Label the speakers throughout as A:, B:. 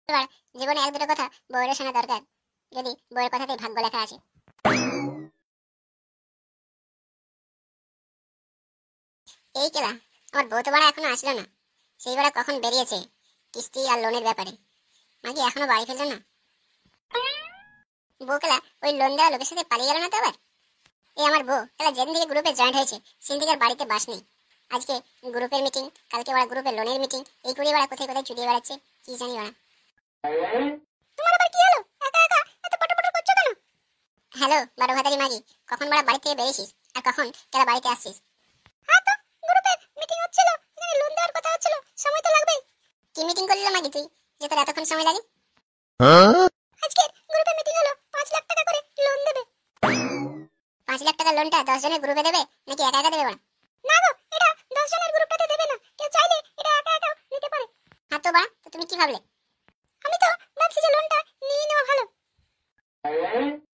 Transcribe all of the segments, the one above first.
A: এবার জীবনে এক দুটো কথা বউয়ের শোনা দরকার, যদি বউয়ের কথাতেই ভাগ্য লেখা আছে। এই কেলা, আমার বউ তো বাড়া এখনো আসলো না। সেই বেড়া কখন বেরিয়েছে কিস্তি আর লোনের ব্যাপারে, নাকি এখনো বাড়ি ফেললো না। বউ কেলা ওই লোন দেওয়া লোকের সাথে পালিয়ে গেল না তো আবার। এই আমার বউ কেলা যেদিন থেকে গ্রুপে জয়েন্ট হয়েছে সেদিন থেকে আর বাড়িতে বাস নেই। আজকে গ্রুপের মিটিং, কালকে ওরা গ্রুপের লোনের মিটিং, এই করে ওরা কোথায় কোথায় চুরিয়ে বেড়াচ্ছে কি জানি ওরা। তোমার আবার কি হলো, একা একা এত পটপট করছো কেন? হ্যালো বারো ভাতারি মাগি, কখন বড় বাড়ি থেকে বেরিয়েছিস আর কখন কেলা বাড়িতে আসছিস? হ্যাঁ তো গ্রুপে মিটিং হচ্ছিল, এখানে লোন দেওয়ার কথা হচ্ছিল, সময় তো লাগবে। কি মিটিং করলি মাগি তুই যে তোর এতক্ষণ সময় লাগে? আজকে গ্রুপে মিটিং হলো, 5 লাখ টাকা করে লোন দেবে। 5 লাখ টাকা লোনটা 10 জনের গ্রুপে দেবে নাকি একা একা দেবে বড়? না গো, এটা 10 জনের গ্রুপটাতে দেবে না, কেউ চাইলে এটা একা একাও নিতে পারে। হ্যাঁ তো বাড়া, তো তুমি কি ভাবলে? আমি তো ভাবছি যে লোনটা নিয়ে নেওয়া ভালো।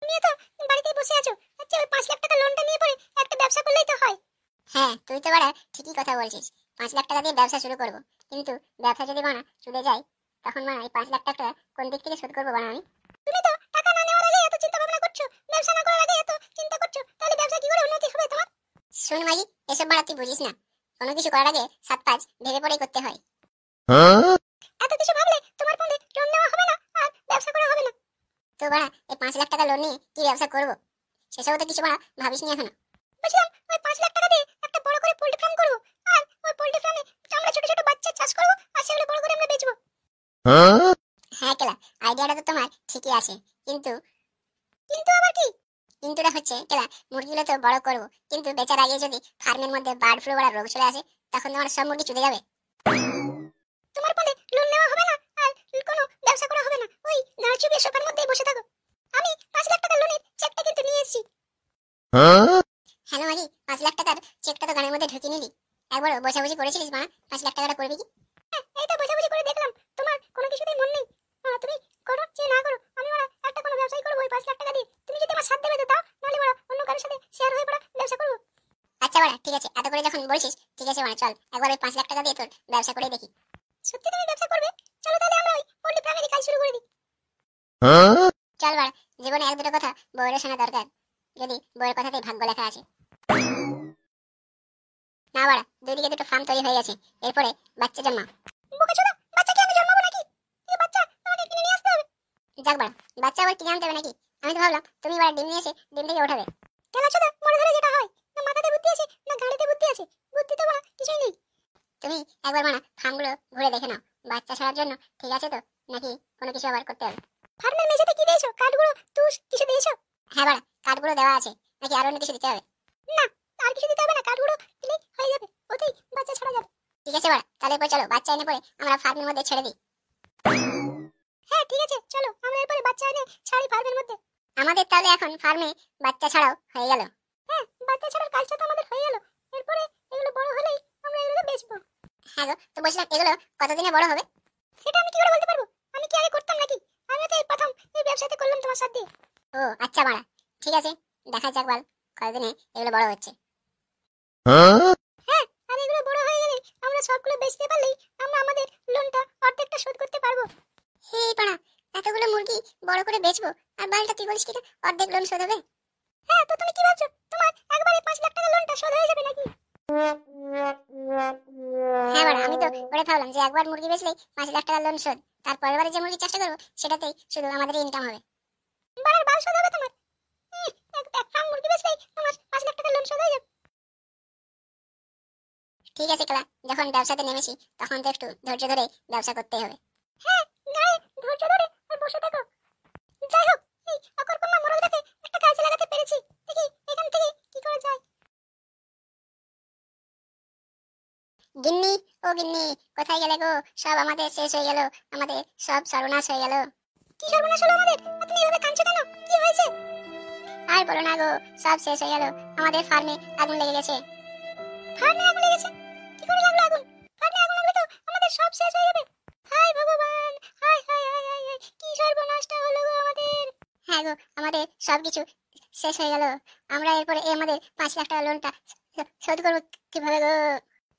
A: তুমিও তো বাড়িতেই বসে আছো, আচ্ছা ওই 5 লাখ টাকা লোনটা নিয়ে পরে একটা ব্যবসা করলেই তো হয়। হ্যাঁ তুই তো বাড়া ঠিকই কথা বলছিস, 5 লাখ টাকা দিয়ে ব্যবসা শুরু করব, কিন্তু ব্যবসা যদি বানা চলে যায় তখন মা এই 5 লাখ টাকা কোন দিক থেকে শোধ করবো বানা আমি? তুমি তো টাকা না নেওয়ার আগে এত চিন্তা ভাবনা করছো, ব্যবসা না করার আগে এত চিন্তা করছো, তাহলে ব্যবসা কি করে উন্নতি হবে তোমার? শুন মাগি, এসব বাড়া তুই বুঝিস না, কোনো কিছু করার আগে 7-5 ভেবে পরেই করতে হয়। এত কিছু ভাবলে তোমার ফোনে লোন নেওয়া হবে না আর ব্যবসা করা হবে না। তো বাড়া এই 5 লাখ টাকা লোন নিয়ে কি ব্যবসা করব, সেসব তো কিছু বাড়া ভাবিস নি এখনো। বুঝলাম, ওই 5 লাখ টাকা দিয়ে একটা বড় করে পোল্ট্রি ফার্ম করব, আর ওই পোল্ট্রি ফার্মে আমরা ছোট ছোট বাচ্চা চাষ করব আর সেগুলো বড় করে আমরা বেচবো। হ্যাঁ কেলা, আইডিয়াটা তো তোমার ঠিকই আছে, কিন্তু কিন্তু আবার কি? কিন্তুটা হচ্ছে কেলা, মুরগিগুলো তো বড় করব, কিন্তু বেচার আগে যদি ফার্মের মধ্যে বার্ড ফ্লু বড় রোগ চলে আসে তখন তোমার সব মুরগি চলে যাবে। তোমার ফোনে লোন নেওয়া হবে না আর কোনো ব্যবসা করা হবে না, ওই নাচুবিয়ে সোফার মধ্যেই বসে থাকো। আমি 5 লাখ টাকা লোনের চেকটা কিন্তু নিয়ে এসেছি। হ্যালো মাগি, 5 লাখ টাকার চেকটা তো গানের মধ্যে ঢুকিয়ে নিলি, একবার বোঝাবুঝি করেছিলিস মা 5 লাখ টাকাটা করবি কি? এই তো বোঝাবুঝি করে দেখলাম, তোমার কোনো কিছুতেই মন নেই। তুমি করো যে না করো, আমি ওরা একটা কোনো ব্যবসাই করবো ওই 5 লাখ টাকা দিয়ে, তুমি যদি আমার সাথ দেবে তো দাও, নাহলে ওরা অন্য কারোর সাথে শেয়ার হয়ে পড়া ব্যবসা করবো। আচ্ছা বাড়া ঠিক আছে, এত করে যখন বলছিস ঠিক আছে বাড়া, চল একবার ওই 5 লাখ টাকা দিয়ে তোর ব্যবসা করে দেখি। সত্যি তুমি ব্যবসা করবে? চলো তাহলে আমরা ওই পোল্ট্রি ফার্মেরই কাজ শুরু করে দিই। চল বাড়া, জীবনে এক দুটো কথা বউয়ের শোনা দরকার, যদি বউয়ের কথাতেই ভাগ্য লেখা আছে। না বাড়া, দুইদিকে দুটো ফার্ম তৈরি হয়ে গেছে, এরপরে বাচ্চা জন্মা। বোকাচোদা, বাচ্চা কি আমি জন্মাবো নাকি? এই বাচ্চা আমাকে কিনে নিয়ে আসতে হবে। যাক বাড়া, বাচ্চা আবার কিনে আনতে হবে নাকি? আমি তো ভাবলাম তুমি বাড়া ডিম নিয়ে এসে ডিম থেকে ওঠাবে। কেলাচোদা, মনে ধরে যেটা হয়, না মাথাতে বুদ্ধি আছে না গাড়িতে বুদ্ধি আছে, বুদ্ধি তো বাড়া কিছুই নেই। তুমি একবার মানা ফার্মগুলো ঘুরে দেখে নাও, বাচ্চা ছাড়ার জন্য ঠিক আছে তো, নাকি কোনো কিছু আবার করতে হবে? ফার্মের মেঝেতে কি দিয়েছো, কাঠগুলো তুষ কিছু দিয়েছো? হ্যাঁ বাড়া, কাঠগুলো দেওয়া আছে, নাকি আর অন্য কিছু দিতে হবে? না, আর কিছু দিতে হবে না, কাঠগুলো দিলেই হয়ে যাবে, ওতেই বাচ্চা ছাড়া যাবে। ঠিক আছে বাড়া, তাহলে এরপর চলো বাচ্চা এনে পরে আমরা ফার্মের মধ্যে ছেড়ে দিই। হ্যাঁ ঠিক আছে, চলো আমরা এরপরে বাচ্চা এনে ছাড়ি ফার্মের মধ্যে। আমাদের তাহলে এখন ফার্মে বাচ্চা ছাড়াও হয়ে গেল। হ্যাঁ, বাচ্চা ছাড়ার কাজটা তো আমাদের হয়ে গেল, এরপরে এগুলো বড় হলেই আমরা এগুলো বেচবো। হ্যাঁ গো, তো বলছিলাম এগুলো কতদিনে বড় হবে? সেটা আমি কি করে বলতে পারবো, আমি কি আগে করতাম নাকি? আমি তো এই প্রথম এই ব্যবসাতে করলাম তোমার সাথে। ও আচ্ছা বাড়া, ঠিক আছে, দেখা যাক বল কতদিনে এগুলো বড় হচ্ছে। হ্যাঁ, আর এগুলো বড় হয়ে গেলে আমরা সবগুলো বেচতে পারলেই আমরা আমাদের লোনটা অর্ধেকটা শোধ করতে পারবো। হে পাড়া, এতগুলো মুরগি বড় করে বেচবো আর বালটা তুই বলিস কি না অর্ধেক লোন শোধ হবে? হ্যাঁ, তো তুমি কি ভাবছো তোমার একবারে 5 লাখ টাকা লোনটা শোধ হয়ে যাবে নাকি? হ্যাঁ বাড়া, আমি তো ওরে ভাবলাম যে একবার মুরগি বেচলেই 5 লাখ টাকা লোন শোধ, তারপরের বারে যে মুরগি চাষটা করবো সেটাতেই শুধু আমাদের ইনকাম হবে। বাড়ার বাল শোধ হবে তোমার? এক ফার্ম মুরগি বেচলেই তোমার 5 লাখ টাকা লোন শোধ হয়ে যাবে। ঠিক আছে ক্লা, যখন ব্যবসাতে নেমেছি তখন তো একটু ধৈর্য ধরে ব্যবসা করতেই হবে। হ্যাঁ, গায়ে ধৈর্য ধরে আর বসে থাকো। যাই হোক, এই অকর্পণ্য মোড়লটাকে একটা কাজে লাগাতে পেরেছি, দেখি এখান থেকে কি করা যায়। গিন্নি, ও গিন্নি, কোথায় গেলে গো? সব আমাদের শেষ হয়ে গেল, আমাদের সব সর্বনাশ হয়ে গেল। কি সর্বনাশ হলো আমাদের? তুমি এভাবে কাঁদছো কেন, কি হয়েছে? আর বলো না গো, সব শেষ হয়ে গেল, আমাদের ফার্মে আগুন লেগে গেছে। ফার্মে আগুন লেগেছে? কি করে লাগলো আগুন? ফার্মে আগুন লাগলে তো আমাদের সব শেষ হয়ে যাবে। হায় ভগবান, হায় হায় হায় হায় হায়, কি সর্বনাশটা হলো গো আমাদের। হ্যাঁ গো, আমাদের সবকিছু শেষ হয়ে গেল, আমরা এরপরে আমাদের 5 লাখ টাকা লোনটা শোধ করবো কিভাবে গো?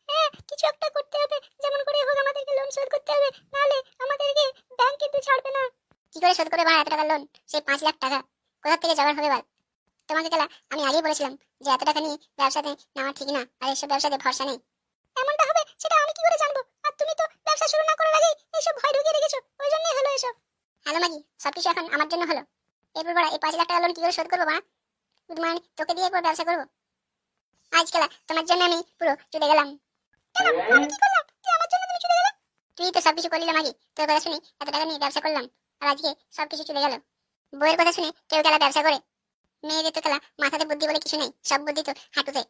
A: হ্যাঁ, কিছু একটা করতে হবে, যেমন করে হোক আমাদেরকে লোন শোধ করতে হবে, নাহলে আমাদেরকে ব্যাংকে 2-4 করে শোধ করবে বাড়া এত টাকা লোন? সেই 5 লাখ টাকা কোথা থেকে জোগাড় হবে বল? তোমাকে কেলা আমি আগেই বলেছিলাম যে এত টাকা নিয়ে ব্যবসাতে নেওয়া ঠিক না, আর এইসব ব্যবসাতে ভরসা নেই। এমনটা হবে সেটা আমি কি করে জানবো? আর তুমি তো ব্যবসা শুরু না করার আগেই এইসব ভয় ঢুকিয়ে রেখেছো, ওই জন্যই হলো এসব। হ্যালো মাগি, সবকিছু এখন আমার জন্য হলো। এরপর বড়া এই 5 লাখ টাকা লোন কি করে শোধ করবো মা? গুডমার্নিং, তোকে দিয়ে এরপর ব্যবসা করবো। আজকাল তোমার জন্য আমি পুরো চলে গেলাম। কেন? আমি কি করলাম? তুই আমার জন্য তুমি চলে গেলে? তুই তো সবকিছু করলি না মাগি, তোর কথা শুনে এত টাকা নিয়ে ব্যবসা করলাম, আর আজকে সবকিছু চলে গেল। বইয়ের কথা শুনে কেউ গেলা ব্যবসা করে? মেয়েদের তো খেলা মাথাতে বুদ্ধি বলে কিছু নেই, সব বুদ্ধি তো হাঁটুতে।